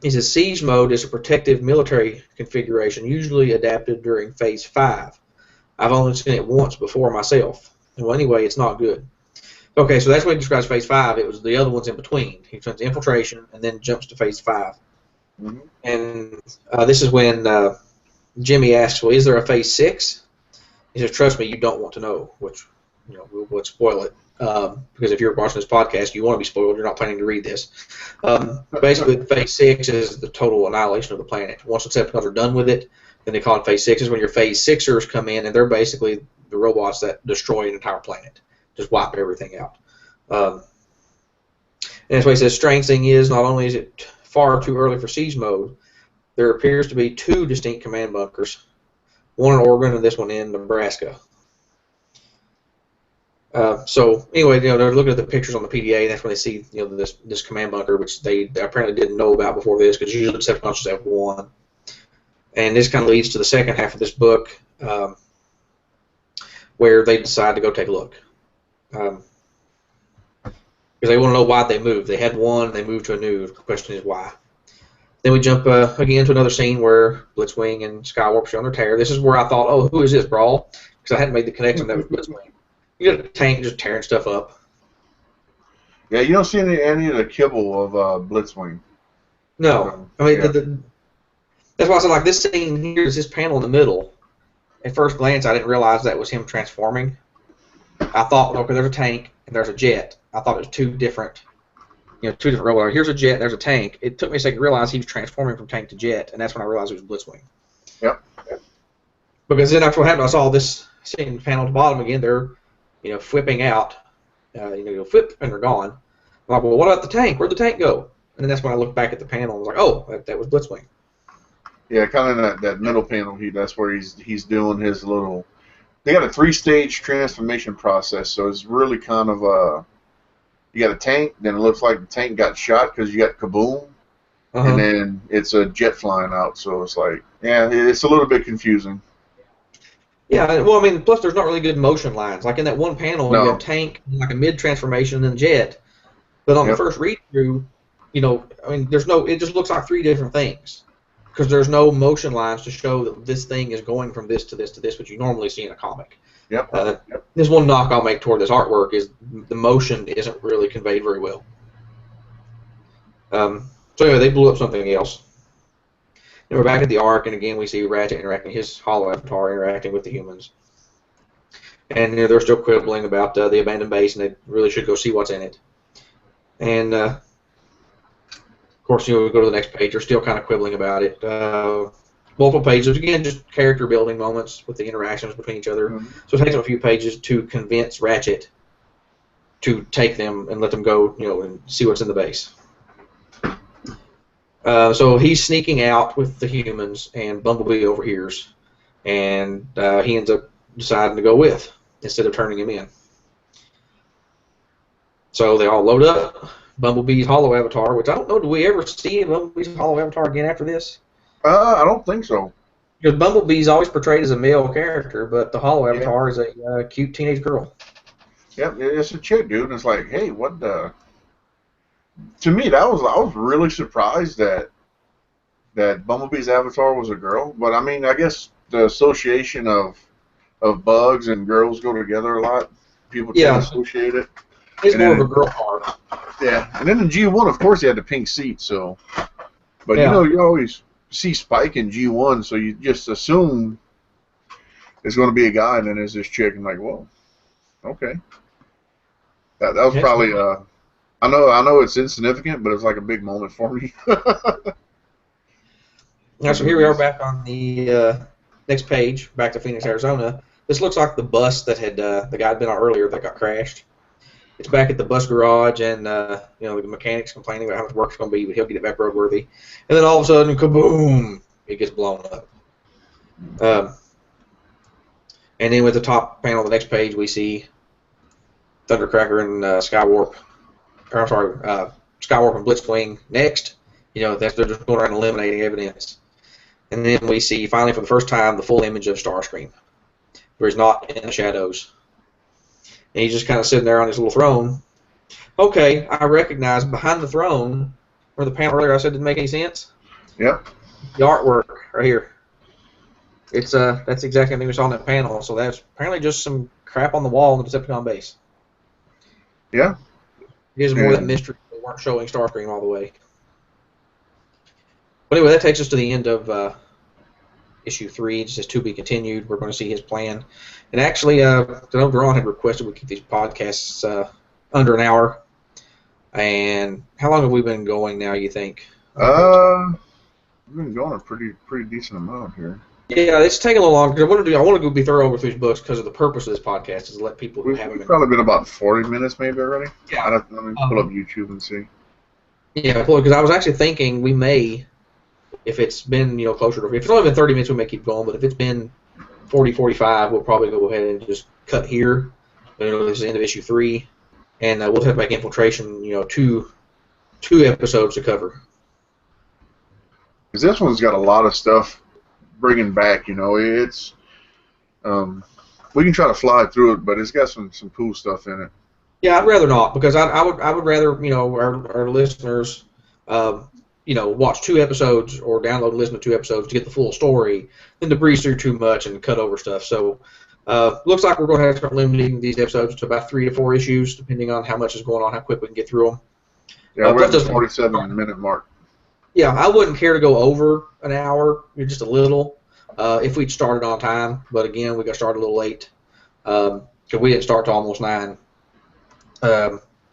He says siege mode is a protective military configuration usually adapted during phase 5. I've only seen it once before myself. Well, anyway, it's not good. Okay, so that's what he describes phase 5. It was the other ones in between. He turns infiltration and then jumps to phase 5. Mm-hmm. And this is when Jimmy asks, "Well, is there a phase 6? He says, "Trust me, you don't want to know," which we'll spoil it. Because if you're watching this podcast, you want to be spoiled. You're not planning to read this. Basically, phase 6 is the total annihilation of the planet. Once the Decepticons are done with it, then they call it phase 6. Is when your phase 6ers come in, and they're basically the robots that destroy an entire planet, just wipe everything out. And that's why he says, strange thing is, not only is it far too early for siege mode, there appears to be 2 distinct command bunkers, one in Oregon and this one in Nebraska. So anyway, they're looking at the pictures on the PDA, and that's when they see this command bunker, which they apparently didn't know about before this, because usually Decepticons just have 1. And this kind of leads to the second half of this book, where they decide to go take a look, because they want to know why they moved. They had 1, they moved to a new. The question is why. Then we jump again to another scene where Blitzwing and Skywarp are on their tear. This is where I thought, oh, who is this, Brawl? Because I hadn't made the connection that was Blitzwing. You got a tank just tearing stuff up. Yeah, you don't see any of the kibble of Blitzwing. No. I mean, yeah. That's why I said, like, this scene here is this panel in the middle. At first glance, I didn't realize that was him transforming. I thought, okay, there's a tank and there's a jet. I thought it was 2 different robots. Here's a jet, there's a tank. It took me a second to realize he was transforming from tank to jet, and that's when I realized it was Blitzwing. Yep. Because then after what happened, I saw this scene panel at the bottom again. They're flipping out, flip, and they're gone. I'm like, well, what about the tank? Where'd the tank go? And then that's when I looked back at the panel and was like, oh, that was Blitzwing. Yeah, kind of that middle panel. That's where he's doing his little. They got a 3-stage transformation process, so it's really kind of you got a tank, then it looks like the tank got shot because you got kaboom, and then it's a jet flying out. So it's like, yeah, it's a little bit confusing. Yeah, well, I mean, plus there's not really good motion lines. Like in that one panel, you have tank, like a mid-transformation, and then jet. But on the first read-through, I mean, there's no. It just looks like 3 different things because there's no motion lines to show that this thing is going from this to this to this, which you normally see in a comic. Yep. This one knock I'll make toward this artwork is the motion isn't really conveyed very well. So anyway, they blew up something else. And we're back at the Ark, and again we see Ratchet interacting, his hollow avatar interacting with the humans. And they're still quibbling about the abandoned base, and they really should go see what's in it. And of course, we go to the next page. They're still kind of quibbling about it. Multiple pages, again, just character building moments with the interactions between each other. Mm-hmm. So it takes them a few pages to convince Ratchet to take them and let them go, and see what's in the base. So he's sneaking out with the humans, and Bumblebee overhears. and he ends up deciding to go with instead of turning him in. So they all load up Bumblebee's Hollow Avatar, which I don't know, do we ever see Bumblebee's Hollow Avatar again after this? I don't think so. Because Bumblebee's always portrayed as a male character, but the Hollow Avatar is a cute teenage girl. Yep, it's a chick, dude. And it's like, hey, what the... To me, I was really surprised that Bumblebee's avatar was a girl. But I mean, I guess the association of bugs and girls go together a lot. People tend to associate it. It's more of a girl part. Yeah, and then in G1, of course, he had the pink seat. So, but you know, you always see Spike in G1, so you just assume it's going to be a guy, and then there's this chick, and like, whoa, okay. That was probably I know it's insignificant, but it was like a big moment for me. Now, so here we are back on the next page, back to Phoenix, Arizona. This looks like the bus that had the guy had been on earlier that got crashed. It's back at the bus garage, and you know, the mechanic's complaining about how much work it's going to be, but he'll get it back roadworthy. And then all of a sudden, kaboom! It gets blown up. And then with the top panel of the next page, we see Thundercracker and Skywarp. Or I'm sorry, Skywarp and Blitzwing next. You know, they're just going around eliminating evidence. And then we see, finally, for the first time, the full image of Starscream, where he's not in the shadows. And he's just kind of sitting there on his little throne. Okay, I recognize behind the throne, where the panel earlier I said didn't make any sense. Yep. The artwork right here. It's that's exactly what we saw on that panel. So that's apparently just some crap on the wall in the Decepticon base. Yeah. It gives more of that mystery. They weren't showing Starscream all the way. But anyway, that takes us to the end of issue 3. It says to be continued. We're going to see his plan. And actually, I know Deron had requested we keep these podcasts under an hour. And how long have we been going now, you think? We've been going a pretty decent amount here. Yeah, it's taking a little longer. I want to go be thorough with these books because of the purpose of this podcast is to let people who haven't been. Probably been about 40 minutes maybe already. Yeah. Let me pull up YouTube and see. Yeah, because I was actually thinking we may, if it's been closer to, if it's only been 30 minutes, we may keep going. But if it's been 40, 45, we'll probably go ahead and just cut here. This is the end of issue 3, and we'll have to make Infiltration, two episodes to cover. Because this one's got a lot of stuff bringing back. It's we can try to fly through it, but it's got some cool stuff in it. Yeah, I'd rather not, because I would rather our listeners watch 2 episodes or download and listen to 2 episodes to get the full story than to breeze through too much and cut over stuff. So looks like we're going to have to start limiting these episodes to about 3 to 4 issues, depending on how much is going on, how quick we can get through them. Yeah, we're at the 47-minute mark. Yeah, I wouldn't care to go over an hour, just a little, if we'd started on time. But again, we got started a little late because we didn't start till almost 9.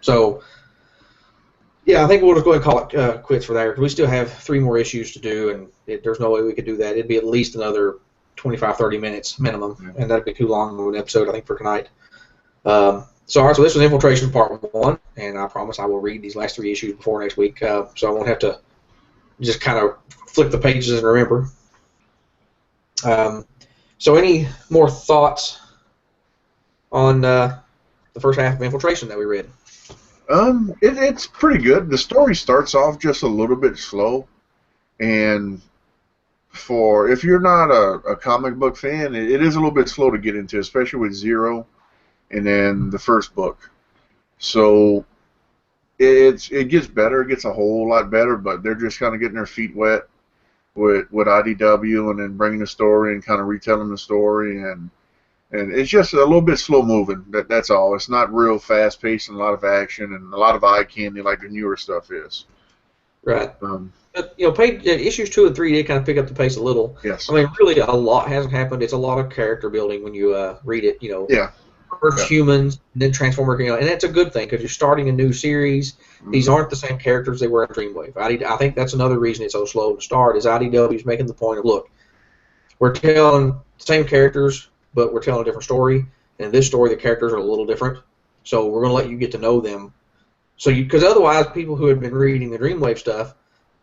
So, yeah, I think we'll just go ahead and call it quits for there. We still have 3 more issues to do, and there's no way we could do that. It'd be at least another 25, 30 minutes minimum, and that'd be too long of an episode, I think, for tonight. All right, so this was Infiltration Part 1, and I promise I will read these last 3 issues before next week, so I won't have to just kind of flip the pages and remember. So any more thoughts on the first half of Infiltration that we read? It's pretty good. The story starts off just a little bit slow, and if you're not a comic book fan, it is a little bit slow to get into, especially with Zero and then the first book. So it gets better. It gets a whole lot better, but they're just kind of getting their feet wet with IDW and then bringing the story and kind of retelling the story, and it's just a little bit slow moving. That's all. It's not real fast paced and a lot of action and a lot of eye candy like the newer stuff is. Right. But, issues 2 and 3 did kind of pick up the pace a little. Yes. I mean, really, a lot hasn't happened. It's a lot of character building when you read it. Yeah. First humans, then Transformer, and that's a good thing because you're starting a new series. These aren't the same characters they were in Dreamwave. I think that's another reason it's so slow to start. Is IDW's making the point of, look, we're telling the same characters, but we're telling a different story. And in this story, the characters are a little different. So we're going to let you get to know them. So because otherwise, people who had been reading the Dreamwave stuff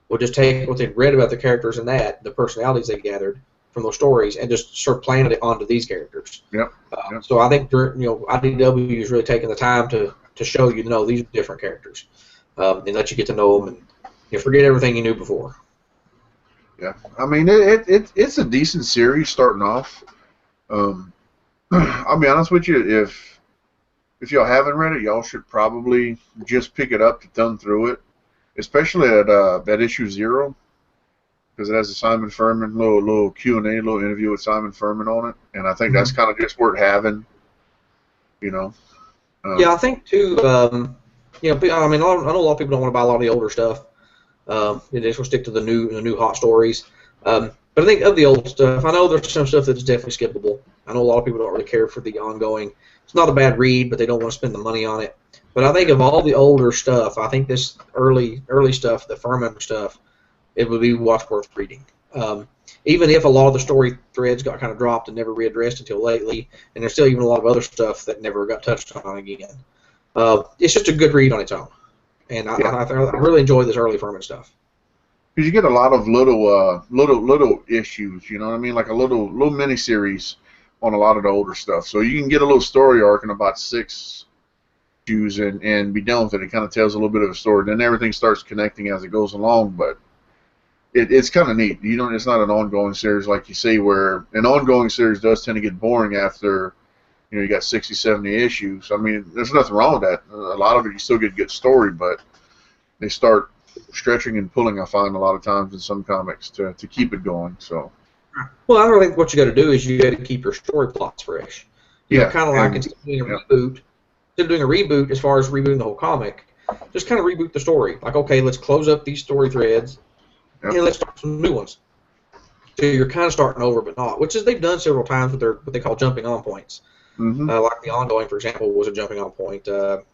would just take what they'd read about the characters and the personalities they gathered, from those stories and just start playing it onto these characters. Yep. So I think IDW is really taking the time to show you, these are different characters, and let you get to know them and forget everything you knew before. Yeah, I mean it's a decent series starting off. I'll be honest with you, if y'all haven't read it, y'all should probably just pick it up to thumb through it, especially at issue 0, because it has a Simon Furman little Q&A, little interview with Simon Furman on it, and I think that's kind of just worth having, Yeah, I think too. I know a lot of people don't want to buy a lot of the older stuff. They just will stick to the new hot stories. But I think of the old stuff, I know there's some stuff that's definitely skippable. I know a lot of people don't really care for the ongoing. It's not a bad read, but they don't want to spend the money on it. But I think of all the older stuff, I think this early stuff, the Furman stuff, it would be worth reading. Even if a lot of the story threads got kind of dropped and never readdressed until lately, and there's still even a lot of other stuff that never got touched on again. It's just a good read on its own. And I really enjoy this early Furman stuff. Because you get a lot of little issues, you know what I mean? Like a little mini series on a lot of the older stuff. So you can get a little story arc in about 6 issues and be done with it. It kind of tells a little bit of a story. Then everything starts connecting as it goes along, but it's kind of neat. It's not an ongoing series like you say, where an ongoing series does tend to get boring after you got 60, 70 issues. I mean, there's nothing wrong with that. A lot of it, you still get a good story, but they start stretching and pulling, I find, a lot of times in some comics to keep it going. So, well, I really think what you got to do is you got to keep your story plots fresh. Kind of like instead of doing a reboot. Instead of doing a reboot, as far as rebooting the whole comic, just kind of reboot the story. Like, okay, let's close up these story threads, and let's start some new ones. So you're kind of starting over, but not, which is they've done several times with what they call jumping on points. Like the ongoing, for example, was a jumping on point. All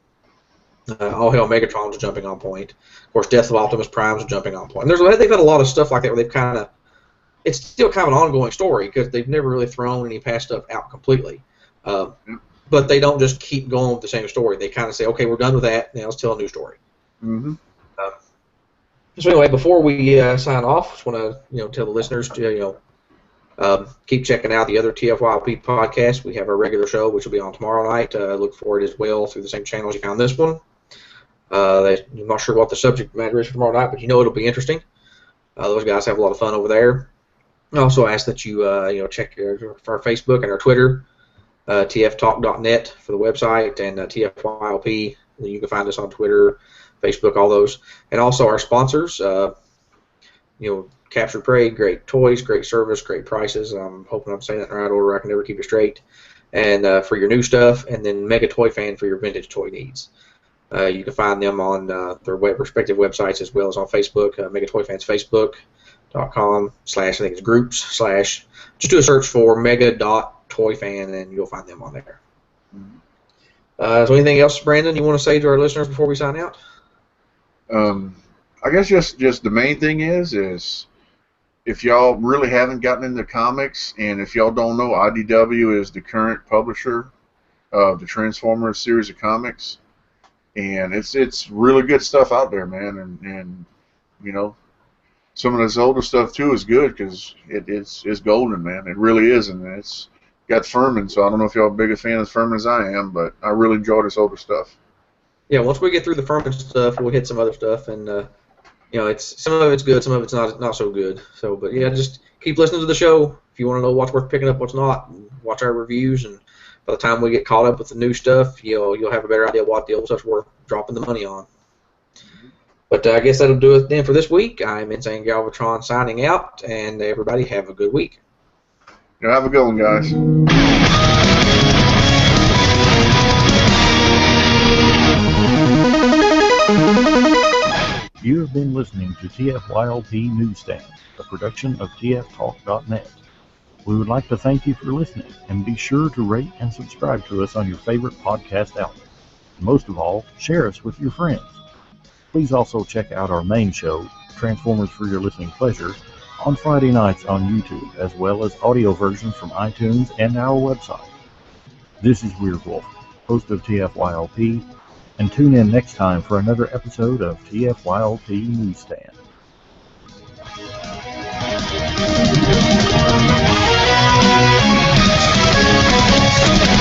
Hail Megatron was a jumping on point. Of course, Death of Optimus Prime was a jumping on point. And they've had a lot of stuff like that where they've kind of, it's still kind of an ongoing story because they've never really thrown any past stuff out completely. But they don't just keep going with the same story. They kind of say, okay, we're done with that. Now let's tell a new story. So anyway, before we sign off, just want to tell the listeners to keep checking out the other TFYLP podcasts. We have our regular show, which will be on tomorrow night. Look for it as well through the same channels you found this one. I'm not sure what the subject matter is for tomorrow night, but it'll be interesting. Those guys have a lot of fun over there. I also ask that you check our Facebook and our Twitter, tftalk.net for the website, and TFYLP. You can find us on Twitter, Facebook, all those, and also our sponsors. Capture Prey, great toys, great service, great prices. I'm hoping I'm saying that in the right order. I can never keep it straight. And for your new stuff, and then Mega Toy Fan for your vintage toy needs. You can find them on their respective websites as well as on Facebook. Mega Toy Fans Facebook.com/ I think it's groups/ just do a search for mega.toyfan and you'll find them on there. So anything else, Brandon, you want to say to our listeners before we sign out? I guess just the main thing is if y'all really haven't gotten into comics, and if y'all don't know, IDW is the current publisher of the Transformers series of comics, and it's really good stuff out there, man, and some of this older stuff too is good because it's golden, man. It really is, and it's got Furman, so I don't know if y'all are a big a fan of Furman as I am, but I really enjoy this older stuff. Yeah, once we get through the Furman stuff, we'll hit some other stuff, and it's some of it's good, some of it's not so good. So, but yeah, just keep listening to the show. If you want to know what's worth picking up, what's not, watch our reviews, and by the time we get caught up with the new stuff, you'll have a better idea what the old stuff's worth dropping the money on. But I guess that'll do it then for this week. I'm Insane Galvatron signing out, and everybody have a good week. Have a good one, guys. You have been listening to TFYLP Newsstand, a production of TFTalk.net. We would like to thank you for listening, and be sure to rate and subscribe to us on your favorite podcast outlet. And most of all, share us with your friends. Please also check out our main show, Transformers for Your Listening Pleasure, on Friday nights on YouTube, as well as audio versions from iTunes and our website. This is Weird Wolf, host of TFYLP, and tune in next time for another episode of TFYLP Newsstand. Bye.